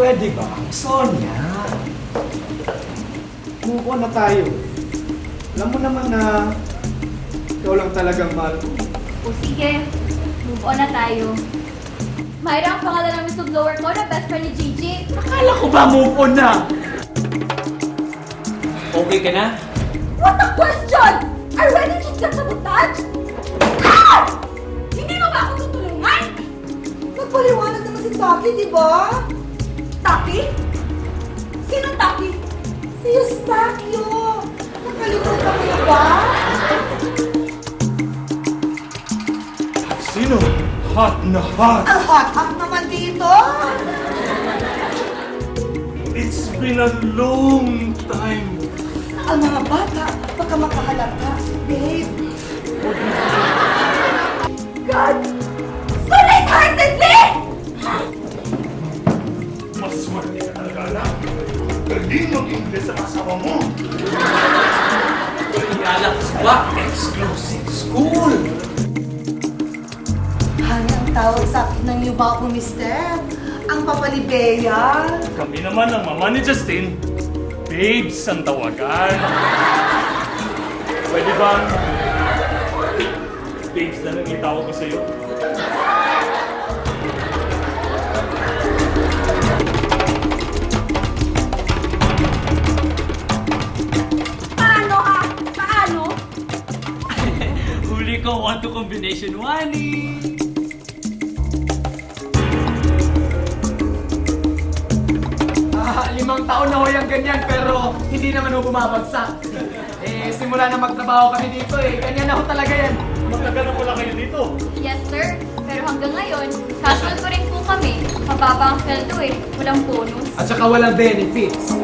Pwede ba? Sonia, move on na tayo. Alam mo naman na ikaw lang talagang mahal ko. O sige, move on na tayo. Myra ang pangalan ng whistleblower ko na best friend ni Gigi. Akala ko ba move on na? Okay ka na? What a question! Are you ready to get sabotage? Ah! Hindi mo ba ako tutulungan? Nagpaliwanag naman si Taki, di ba? Taki? Sinong Taki? Si Eustachio! Nakalimutan mo na ba? Sino? Hot na hot! Ang hot-hot naman dito! It's been a long time. Ang mga bata, baka makahalata. Babe! God! So light-heartedly! Maswerte ka talaga, anak. Galing mag-Ingles ang asawa mo. Ialak sa exclusive school. Ang tawag sa akin ng yuba ko, mister. Ang papa ni Bea. Kami naman ang mama ni Justin. Babes ang tawagan. Pwede bang babes na lang itawag ko sa'yo? Paano ha? Paano? Huli ko 1-2 combination 1 eh. Limang taon na ho yung ganyan pero hindi naman ho bumabagsak. Simula na magtrabaho kami dito ganyan na ho talaga yan. Matagal na pala kayo dito. Yes sir, pero hanggang ngayon, casual pa rin po kami. Mababa ang sweldo walang bonus. At saka walang benefits.